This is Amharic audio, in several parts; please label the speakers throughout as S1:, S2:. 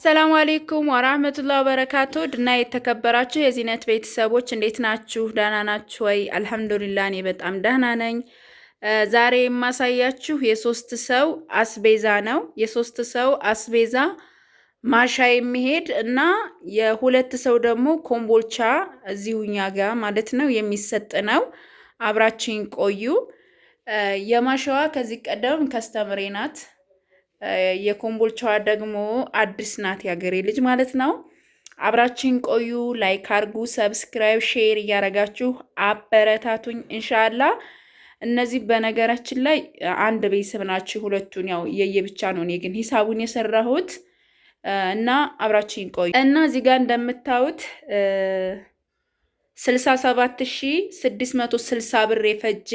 S1: ሰላም አለይኩም ወራህመቱላሂ ወበረካቱ ድና የተከበራችሁ የዚህነት ቤተሰቦች እንዴት ናችሁ? ደህና ናችሁ ወይ? አልሐምዱሊላህ እኔ በጣም ደህና ነኝ። ዛሬ የማሳያችሁ የሶስት ሰው አስቤዛ ነው። የሶስት ሰው አስቤዛ ማሻ የሚሄድ እና የሁለት ሰው ደግሞ ኮምቦልቻ እዚሁኛ ጋር ማለት ነው የሚሰጥ ነው። አብራችሁን ቆዩ። የማሻዋ ከዚህ ቀደም ከስተምሬ ናት። የኮምቦልቻዋ ደግሞ አዲስ ናት፣ ያገሬ ልጅ ማለት ነው። አብራችን ቆዩ። ላይክ አርጉ፣ ሰብስክራይብ፣ ሼር እያረጋችሁ አበረታቱኝ ኢንሻአላ። እነዚህ በነገራችን ላይ አንድ ቤተሰብ ናቸው። ሁለቱን ያው የየብቻ ነው። እኔ ግን ሂሳቡን የሰራሁት እና አብራችን ቆዩ እና እዚህ ጋር እንደምታዩት 67660 ብር የፈጀ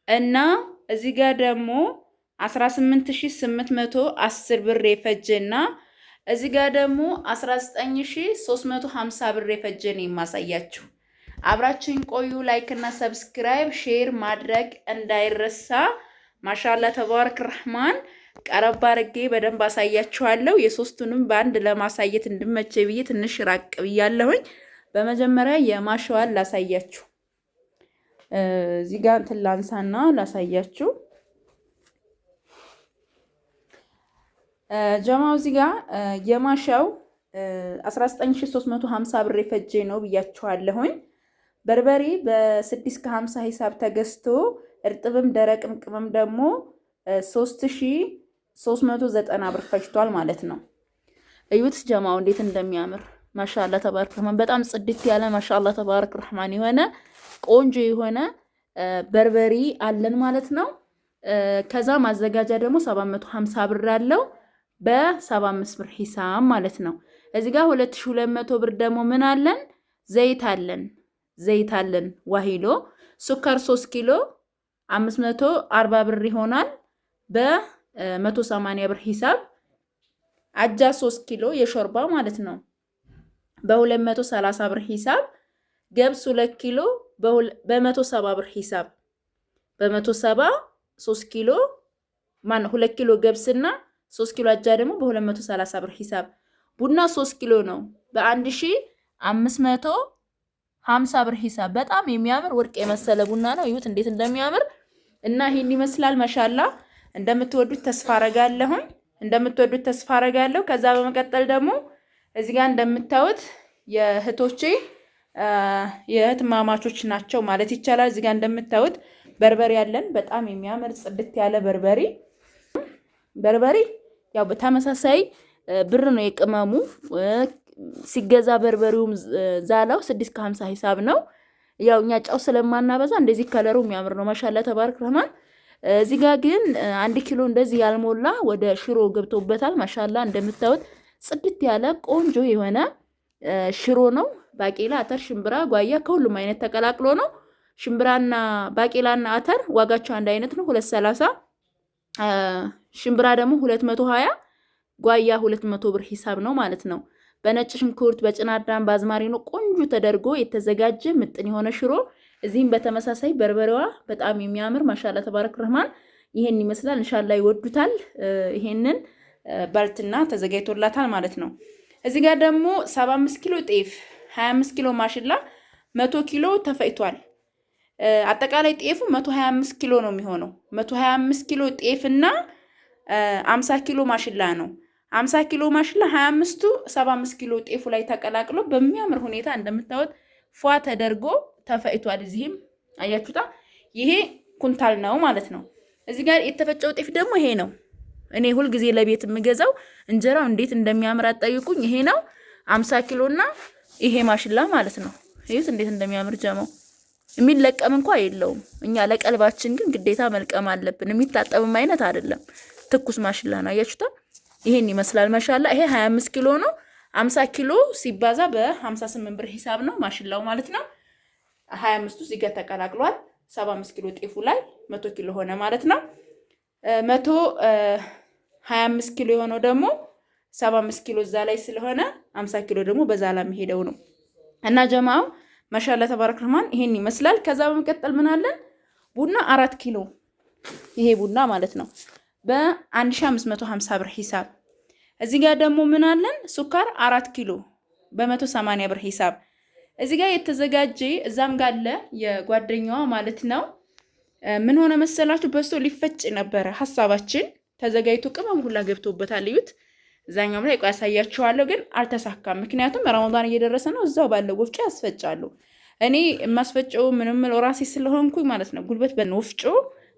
S1: እና እዚህ ጋር ደግሞ 18810 ብር የፈጀና እዚህ ጋር ደግሞ 19350 ብር የፈጀ ነው የማሳያችሁ። አብራችሁን ቆዩ። ላይክ እና ሰብስክራይብ ሼር ማድረግ እንዳይረሳ። ማሻአላ ተባረክ ረህማን። ቀረብ አድርጌ በደንብ አሳያችኋለሁ። የሶስቱንም በአንድ ለማሳየት እንድመቼ ብዬ ትንሽ ራቅ ብያለሁኝ። በመጀመሪያ የማሻዋን ላሳያችሁ። እዚህ ጋር እንትን ላንሳና ላሳያችሁ። ጀማው እዚህ ጋር የማሻው 19350 ብር የፈጀ ነው ብያችኋለሁኝ። በርበሬ በ6 ከ50 ሂሳብ ተገዝቶ እርጥብም ደረቅም ቅመም ደግሞ 3390 ብር ፈጅቷል ማለት ነው። እዩት ጀማው እንዴት እንደሚያምር ማሻአላ ተባረክ ረህማን። በጣም ጽድት ያለ ማሻአላ ተባረክ ረህማን የሆነ ቆንጆ የሆነ በርበሬ አለን ማለት ነው። ከዛ ማዘጋጃ ደግሞ 750 ብር አለው በ75 ብር ሂሳብ ማለት ነው። እዚህ ጋር 2200 ብር ደግሞ ምን አለን? ዘይት አለን ዋሂሎ። ሱከር 3 ኪሎ 540 ብር ይሆናል በ180 ብር ሂሳብ። አጃ 3 ኪሎ የሾርባ ማለት ነው በ230 ብር ሂሳብ። ገብስ 2 ኪሎ በ170 ብር ሂሳብ። በ170 3 ኪሎ ማነው 2 ኪሎ ገብስና 3 ኪሎ አጃ ደግሞ በ230 ብር ሂሳብ። ቡና 3 ኪሎ ነው በ1550 ብር ሂሳብ። በጣም የሚያምር ወርቅ የመሰለ ቡና ነው። እዩት እንዴት እንደሚያምር እና ይሄን ይመስላል። ማሻአላ እንደምትወዱት ተስፋ አረጋለሁ። ከዛ በመቀጠል ደግሞ እዚህ ጋር እንደምታዩት የእህቶቼ የእህትማማቾች ናቸው ማለት ይቻላል። እዚህ ጋር እንደምታዩት በርበሬ ያለን በጣም የሚያምር ጽድት ያለ በርበሬ ያው በተመሳሳይ ብር ነው የቅመሙ ሲገዛ። በርበሬውም ዛላው 6 ከ50 ሂሳብ ነው። ያው እኛ ጫው ስለማናበዛ እንደዚህ ከለሩ የሚያምር ነው ማሻአላ ተባረክ ረህማን። እዚህ ጋር ግን 1 ኪሎ እንደዚህ ያልሞላ ወደ ሽሮ ገብቶበታል። ማሻአላ እንደምታዩት ጽድት ያለ ቆንጆ የሆነ ሽሮ ነው። ባቄላ፣ አተር፣ ሽምብራ፣ ጓያ ከሁሉም አይነት ተቀላቅሎ ነው። ሽምብራና ባቄላና አተር ዋጋቸው አንድ አይነት ነው 230። ሽምብራ ደግሞ 220፣ ጓያ 200 ብር ሂሳብ ነው ማለት ነው። በነጭ ሽንኩርት በጭናዳም በአዝማሪኖ ቆንጆ ተደርጎ የተዘጋጀ ምጥን የሆነ ሽሮ። እዚህም በተመሳሳይ በርበሬዋ በጣም የሚያምር ማሻአላ ተባረክ ረህማን ይሄን ይመስላል። ኢንሻአላ ይወዱታል። ይሄንን ባልትና ተዘጋጅቶላታል ማለት ነው። እዚህ ጋር ደግሞ 75 ኪሎ ጤፍ፣ 25 ኪሎ ማሽላ፣ 100 ኪሎ ተፈጭቷል። አጠቃላይ ጤፉ 125 ኪሎ ነው የሚሆነው። 125 ኪሎ ጤፍና 50 ኪሎ ማሽላ ነው። 50 ኪሎ ማሽላ 25ቱ 75 ኪሎ ጤፉ ላይ ተቀላቅሎ በሚያምር ሁኔታ እንደምታዩት ፏ ተደርጎ ተፈጭቷል። እዚህም አያችሁታ ይሄ ኩንታል ነው ማለት ነው። እዚህ ጋር የተፈጨው ጤፍ ደግሞ ይሄ ነው። እኔ ሁል ጊዜ ለቤት የምገዛው እንጀራው እንዴት እንደሚያምር አጠይቁኝ። ይሄ ነው 50 ኪሎና ይሄ ማሽላ ማለት ነው። እዩት እንዴት እንደሚያምር ጀማው። የሚለቀም እንኳን የለውም። እኛ ለቀልባችን ግን ግዴታ መልቀም አለብን። የሚታጠብም አይነት አይደለም። ትኩስ ማሽላ ነው። አያችሁታ ይሄን ይመስላል ማሻአላ። ይሄ 25 ኪሎ ነው። 50 ኪሎ ሲባዛ በ58 ብር ሂሳብ ነው ማሽላው ማለት ነው። 25ቱ እዚህ ጋር ተቀላቅሏል። 75 ኪሎ ጤፉ ላይ 100 ኪሎ ሆነ ማለት ነው። 125 ኪሎ የሆነው ደግሞ 75 ኪሎ እዛ ላይ ስለሆነ 50 ኪሎ ደግሞ በዛ ላይ የሚሄደው ነው እና ጀማው ማሻአላ ተባረክ ረህማን ይሄን ይመስላል። ከዛ በመቀጠል ምን አለን? ቡና 4 ኪሎ ይሄ ቡና ማለት ነው በ1550 ብር ሂሳብ እዚህ ጋር ደግሞ ምን አለን? ሱካር 4 ኪሎ በ180 ብር ሂሳብ። እዚህ ጋር የተዘጋጀ እዛም ጋር አለ የጓደኛዋ ማለት ነው። ምን ሆነ መሰላችሁ? በሶ ሊፈጭ ነበረ ሐሳባችን ተዘጋጅቶ ቅመም ሁላ ገብቶበታል። እዩት። እዛኛው ላይ ቆይ ያሳያችኋለሁ፣ ግን አልተሳካም። ምክንያቱም ረመዳን እየደረሰ ነው። እዛው ባለው ወፍጮ ያስፈጫሉ። እኔ የማስፈጨው ምንም ራሴ ስለሆንኩኝ ማለት ነው። ጉልበት በወፍጮ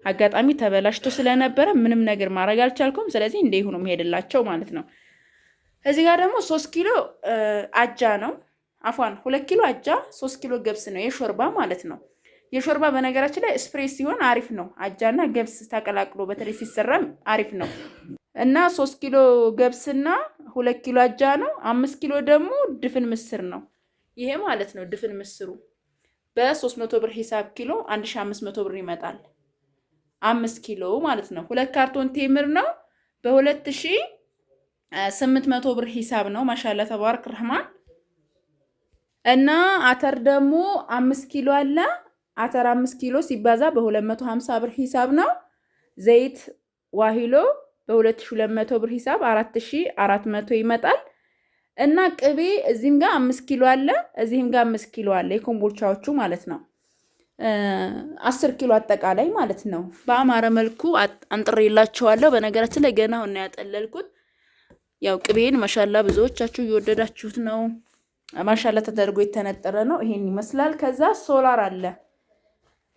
S1: አጋጣሚ ተበላሽቶ ስለነበረ ምንም ነገር ማድረግ አልቻልኩም። ስለዚህ እንደ ይሁን መሄድላቸው ማለት ነው። እዚህ ጋር ደግሞ 3 ኪሎ አጃ ነው። አፏን 2 ኪሎ አጃ፣ 3 ኪሎ ገብስ ነው የሾርባ ማለት ነው። የሾርባ በነገራችን ላይ ስፕሬስ ሲሆን አሪፍ ነው። አጃና ገብስ ተቀላቅሎ በተለይ ሲሰራም አሪፍ ነው። እና 3 ኪሎ ገብስና 2 ኪሎ አጃ ነው። 5 ኪሎ ደግሞ ድፍን ምስር ነው። ይሄ ማለት ነው ድፍን ምስሩ በ300 ብር ሂሳብ ኪሎ 1500 ብር ይመጣል። 5 ኪሎ ማለት ነው። 2 ካርቶን ቴምር ነው በ2800 ብር ሂሳብ ነው። ማሻአላ ተባረክ ረህማን። እና አተር ደግሞ 5 ኪሎ አለ። አተር 5 ኪሎ ሲባዛ በ250 ብር ሂሳብ ነው። ዘይት ዋሂሎ በ2200 ብር ሂሳብ 4400 ይመጣል። እና ቅቤ እዚህም ጋር 5 ኪሎ አለ፣ እዚህም ጋር 5 ኪሎ አለ። የኮምቦልቻዎቹ ማለት ነው 10 ኪሎ አጠቃላይ ማለት ነው። በአማረ መልኩ አንጥሬላችኋለሁ። በነገራችን ላይ ገና አሁን ያጠለልኩት ያው ቅቤን ማሻላ ብዙዎቻችሁ እየወደዳችሁት ነው። ማሻላ ተደርጎ የተነጠረ ነው። ይሄን ይመስላል። ከዛ ሶላር አለ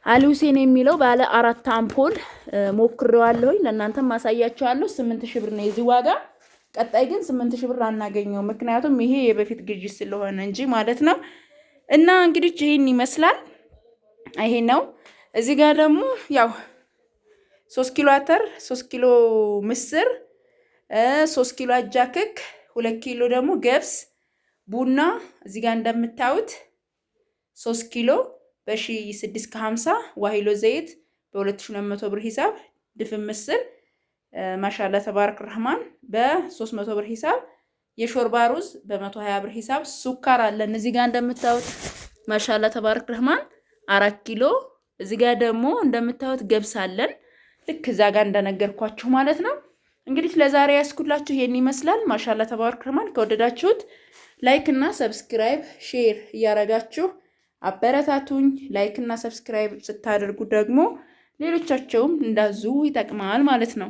S1: አሊ ሁሴን የሚለው ባለ 4 አምፖል ሞክሬዋለሁኝ። ለእናንተም ማሳያችኋለሁ። 8000 ብር ነው የዚህ ዋጋ። ቀጣይ ግን 8000 ብር አናገኘው፣ ምክንያቱም ይሄ የበፊት ግዢ ስለሆነ እንጂ ማለት ነው። እና እንግዲህ ይሄን ይመስላል። ይሄ ነው። እዚህ ጋር ደግሞ ያው 3 ኪሎ አተር፣ 3 ኪሎ ምስር፣ 3 ኪሎ አጃ ክክ፣ 2 ኪሎ ደግሞ ገብስ፣ ቡና እዚህ ጋር እንደምታዩት 3 ኪሎ በ1650፣ ዋሂሎ ዘይት በ2200 ብር ሂሳብ፣ ድፍን ምስር ማሻአላ ተባረክ ረህማን በ300 ብር ሂሳብ፣ የሾርባ ሩዝ በ120 ብር ሂሳብ፣ ሱካር አለን እዚህ ጋር እንደምታዩት ማሻአላ ተባረክ ረህማን 4 ኪሎ። እዚህ ጋር ደግሞ እንደምታዩት ገብስ አለን ልክ እዛ ጋር እንደነገርኳችሁ ማለት ነው። እንግዲህ ለዛሬ ያስኩላችሁ ይሄን ይመስላል። ማሻአላ ተባረክ ረህማን። ከወደዳችሁት ላይክ እና ሰብስክራይብ ሼር እያረጋችሁ አበረታቱኝ። ላይክ እና ሰብስክራይብ ስታደርጉ ደግሞ ሌሎቻቸውም እንዳዙ ይጠቅማል ማለት ነው።